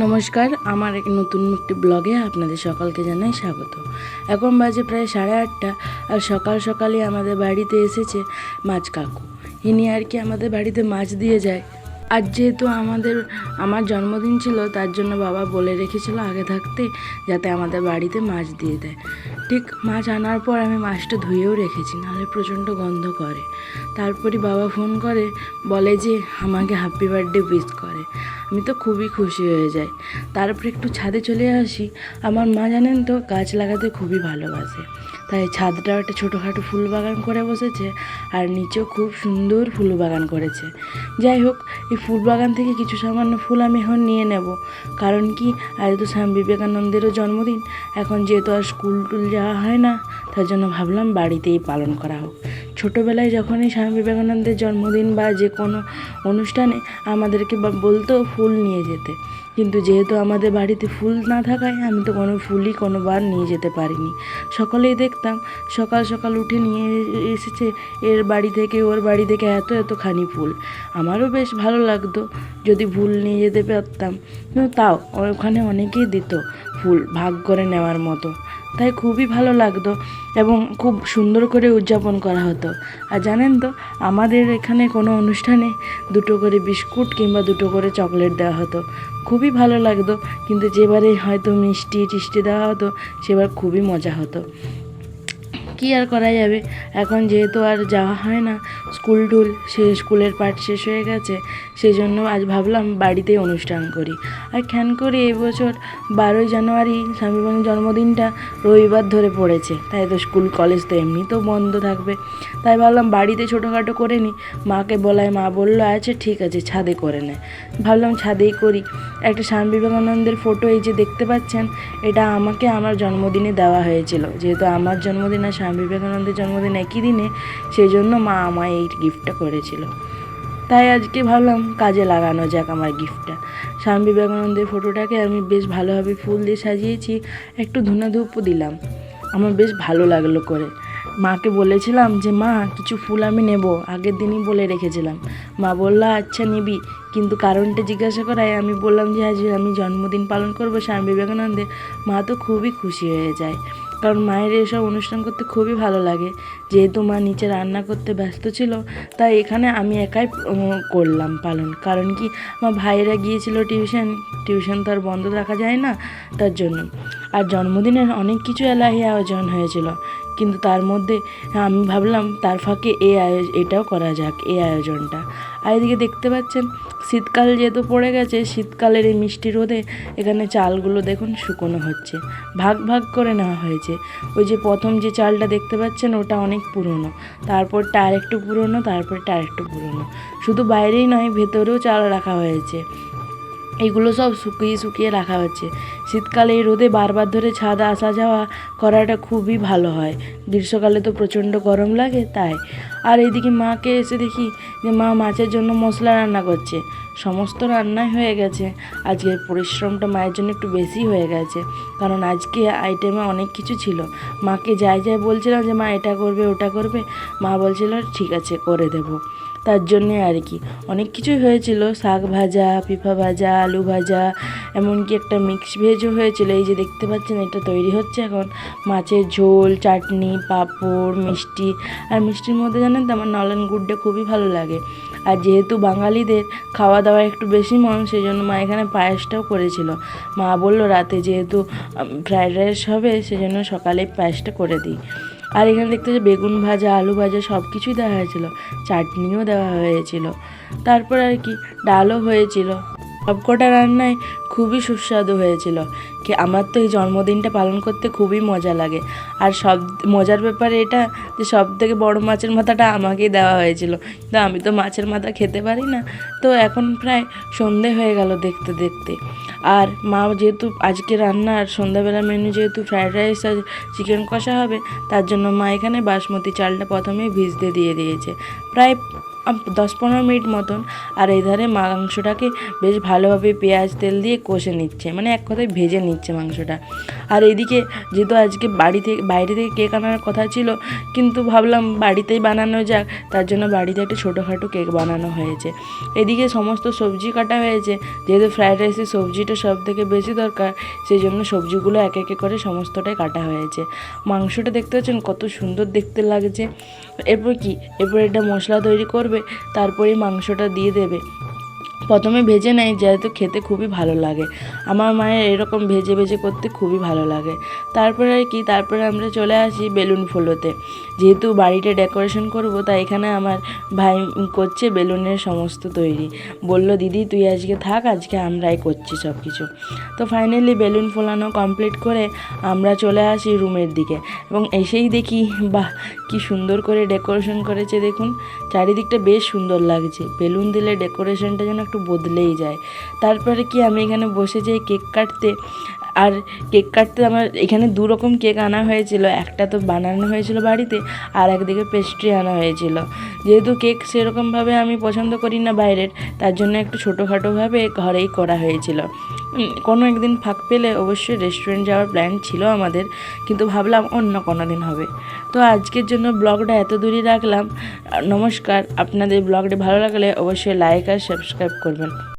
নমস্কার, আমার এক নতুন একটি ব্লগে আপনাদের সকলকে জানাই স্বাগত। এখন বাজে প্রায় 8:30, আর সকাল সকালই আমাদের বাড়িতে এসেছে মাছ কাকু। ইনি আর কি আমাদের বাড়িতে মাছ দিয়ে যায়। আজ যেহেতু আমার জন্মদিন ছিল, তার জন্য বাবা বলে রেখেছিল আগে থাকতে যাতে আমাদের বাড়িতে মাছ দিয়ে দেয়। ঠিক মাছ আনার পর আমি মাছটা ধুয়েও রেখেছি, নাহলে প্রচণ্ড গন্ধ করে। তারপরই বাবা ফোন করে, বলে যে আমাকে হ্যাপি বার্থডে উইশ করে। আমি তো খুবই খুশি হয়ে যাই। তারপর একটু ছাদে চলে আসি। আমার মা জানেন তো গাছ লাগাতে খুবই ভালোবাসে, তাই ছাদটাও একটা ছোটোখাটো ফুল বাগান করে বসেছে, আর নিচেও খুব সুন্দর ফুল বাগান করেছে। যাই হোক, এই ফুল বাগান থেকে কিছু সামান্য ফুল আমি এখন নিয়ে নেব। কারণ কি, আজ তো স্বামী বিবেকানন্দেরও জন্মদিন। এখন যেহেতু আর স্কুল টুল যাওয়া হয় না, তার জন্য ভাবলাম বাড়িতেই পালন করা হোক। ছোটোবেলায় যখনই স্বামী বিবেকানন্দের জন্মদিন বা যে কোনো অনুষ্ঠানে আমাদেরকে বলতো ফুল নিয়ে যেতে, কিন্তু যেহেতু আমাদের বাড়িতে ফুল না থাকায় আমি তো কোনো ফুলই কোনোবার নিয়ে যেতে পারিনি। সকলেই দেখতাম সকাল সকাল উঠে নিয়ে এসেছে এর বাড়ি থেকে ওর বাড়ি থেকে এতখানি ফুল। আমারও বেশ ভালো লাগতো যদি ফুল নিয়ে যেতে পারতাম, কিন্তু তাও ওখানে অনেকেই দিত ফুল ভাগ করে নেওয়ার মতো, তাই খুবই ভালো লাগতো এবং খুব সুন্দর করে উদযাপন করা হতো। আর জানেন তো, আমাদের এখানে কোনো অনুষ্ঠানে 2 করে বিস্কুট কিংবা 2 করে চকলেট দেওয়া হতো। খুবই ভালো লাগতো, কিন্তু যেবারে হয়তো মিষ্টি টিষ্টি দেওয়া হতো সেবার খুবই মজা হতো। কী আর করা যাবে, এখন যেহেতু আর যাওয়া হয় না স্কুল টুল, স্কুলের পাঠ শেষ হয়ে গেছে, সেই জন্য আজ ভাবলাম বাড়িতেই অনুষ্ঠান করি। আর খ্যান করে এবছর 12ই জানুয়ারি স্বামী বিবেকানন্দের জন্মদিনটা রবিবার ধরে পড়েছে, তাই তো স্কুল কলেজ তো এমনিতেও বন্ধ থাকবে, তাই ভাবলাম বাড়িতে ছোটোখাটো করে নিই। মাকে বলায় মা বললো আচ্ছা ঠিক আছে, ছাদে করে নেয়। ভাবলাম ছাদেই করি। একটা স্বামী বিবেকানন্দের ফটো এই যে দেখতে পাচ্ছেন, এটা আমাকে আমার জন্মদিনে দেওয়া হয়েছিল। যেহেতু আমার জন্মদিন আর স্বামী বিবেকানন্দের জন্মদিন একই দিনে, সেই জন্য মা আমায় এই গিফটটা করেছিল। তাই আজকে ভাবলাম কাজে লাগানো যাক আমার গিফটটা। স্বামী বিবেকানন্দের ফটোটাকে আমি বেশ ভালোভাবে ফুল দিয়ে সাজিয়েছি, একটু ধূনা ধূপও দিলাম। আমার বেশ ভালো লাগলো করে। মাকে বলেছিলাম যে মা কিছু ফুল আমি নেব, আগের দিনই বলে রেখেছিলাম। মা বললো আচ্ছা নিবি, কিন্তু কারণটা জিজ্ঞাসা করায় আমি বললাম যে আজ আমি জন্মদিন পালন করবো স্বামী বিবেকানন্দের। মা তো খুবই খুশি হয়ে যায়, কারণ মায়ের এসব অনুষ্ঠান করতে খুবই ভালো লাগে। যেহেতু মা নিচে রান্না করতে ব্যস্ত ছিল, তাই এখানে আমি একাই করলাম পালন। কারণ কি, আমার ভাইয়েরা গিয়েছিল টিউশন তো আর বন্ধ রাখা যায় না, তার জন্য। আর জন্মদিনের অনেক কিছু এলাহি আয়োজন হয়েছিল, কিন্তু তার মধ্যে আমি ভাবলাম তার ফাঁকে এটাও করা যাক, এই আয়োজনটা। আর এদিকে দেখতে পাচ্ছেন শীতকাল যেহেতু পড়ে গেছে, শীতকালের এই মিষ্টি রোদে এখানে চালগুলো দেখুন শুকনো হচ্ছে, ভাগ ভাগ করে নেওয়া হয়েছে। ওই যে প্রথম যে চালটা দেখতে পাচ্ছেন ওটা অনেক পুরনো, তারপরটা আরেকটু পুরনো, তারপরটা আরেকটু পুরনো। শুধু বাইরেই নয়, ভেতরেও চাল রাখা হয়েছে। এগুলো সব শুকিয়ে রাখা হচ্ছে। শীতকালে এই রোদে বারবার ধরে ছাদ আসা যাওয়া করাটা খুবই ভালো হয়। গ্রীষ্মকালে তো প্রচণ্ড গরম লাগে, তাই। আর এদিকে মাকে এসে দেখি যে মা মাছের জন্য মশলা রান্না করছে। সমস্ত রান্নাই হয়ে গেছে, আজকের পরিশ্রমটা মায়ের জন্য একটু বেশি হয়ে গেছে, কারণ আজকে আইটেমে অনেক কিছু ছিল। মাকে যাই বলছিলাম যে মা এটা করবে ওটা করবে, মা বলছিল ঠিক আছে করে দেবো। তার জন্যে আর কি অনেক কিছুই হয়েছিল, শাক ভাজা, পিফা ভাজা, আলু ভাজা, এমনকি একটা মিক্স ভেজও হয়েছিল। এই যে দেখতে পাচ্ছেন এটা তৈরি হচ্ছে এখন। মাছের ঝোল, চাটনি, পাঁপড়, মিষ্টি। আর মিষ্টির মধ্যে জানেন তো আমার নলেন গুড়টা খুবই ভালো লাগে। আর যেহেতু বাঙালিদের খাওয়া দাওয়া একটু বেশি মন, সেই জন্য মা এখানে পায়েসটাও করেছিল। মা বললো রাতে যেহেতু ফ্রায়েড রাইস হবে, সেজন্য সকালে পায়েসটা করে দিই। আর এখানে দেখতে যে বেগুন ভাজা, আলু ভাজা সব কিছুই দেওয়া হয়েছিল, চাটনিও দেওয়া হয়েছিল, তারপর আর কি ডালও হয়েছিল। সবকটা রান্নায় খুবই সুস্বাদু হয়েছিল। আমার তো এই জন্মদিনটা পালন করতে খুবই মজা লাগে। আর সব মজার ব্যাপার এটা যে সবথেকে বড় মাছের মাথাটা আমাকেই দেওয়া হয়েছিল, কিন্তু আমি তো মাছের মাথা খেতে পারি না। তো এখন প্রায় সন্ধে হয়ে গেল দেখতে দেখতে। আর মা যেহেতু আজকে রান্নার সন্ধ্যাবেলা মেনু যেহেতু ফ্রায়েড রাইস আর চিকেন কষা হবে, তার জন্য মা এখানে বাসমতি চালটা প্রথমেই ভিজতে দিয়ে দিয়েছে। প্রায় 10-15 মিনিট মতন। আর এই ধারে মাংসটাকে বেশ ভালোভাবে পেঁয়াজ তেল দিয়ে কষে নিচ্ছে, মানে এক কথায় ভেজে নিচ্ছে মাংসটা। আর এইদিকে যেহেতু আজকে বাইরে থেকে কেক আনার কথা ছিল, কিন্তু ভাবলাম বাড়িতেই বানানো যাক, তার জন্য বাড়িতে একটা ছোটোখাটো কেক বানানো হয়েছে। এদিকে সমস্ত সবজি কাটা হয়েছে, যেহেতু ফ্রায়েড রাইসের সবজিটা সব থেকে বেশি দরকার, সেই জন্য সবজিগুলো একে একে করে সমস্তটাই কাটা হয়েছে। মাংসটা দেখতে পাচ্ছেন কত সুন্দর দেখতে লাগছে। এরপর এটা মশলা তৈরি করবে, তারপরে মাংসটা দিয়ে দেবে। প্রথমে ভেজে নেয়, যেহেতু খেতে খুবই ভালো লাগে। আমার মায়ের এরকম ভেজে ভেজে করতে খুবই ভালো লাগে। তারপরে আমরা চলে আসি বেলুন ফোলোতে। যেহেতু বাড়িটা ডেকোরেশন করব, তাই এখানে আমার ভাই করছে বেলুনের সমস্ত তৈরি। বলল, দিদি তুই আজকে থাক, আজকে আমরাই করছি সব কিছু। তো ফাইনালি বেলুন ফোলানো কমপ্লিট করে আমরা চলে আসি রুমের দিকে, এবং এসেই দেখি বাহ কি সুন্দর করে ডেকোরেশন করেছে। দেখুন চারিদিকটা বেশ সুন্দর লাগছে। বেলুন দিলে ডেকোরেশনটা যেন একটু বদলেই যায়। তারপরে আমি এখানে বসে যাই কেক কাটতে। আর কেক কাটতে আমার এখানে 2 রকম কেক আনা হয়েছিল। একটা তো বানানো হয়েছিল বাড়িতে, আর একদিকে পেস্ট্রি আনা হয়েছিল। যেহেতু কেক সেরকমভাবে আমি পছন্দ করি না বাইরের, তার জন্য একটু ছোটোখাটোভাবে ঘরেই করা হয়েছিল। কোনো একদিন ফাঁক পেলে অবশ্যই রেস্টুরেন্ট যাওয়ার প্ল্যান ছিল আমাদের, কিন্তু ভাবলাম অন্য কোনো দিন হবে। তো আজকের জন্য ব্লগটা এত দূরই রাখলাম। নমস্কার। আপনাদের ব্লগটি ভালো লাগলে অবশ্যই লাইক আর সাবস্ক্রাইব করবেন।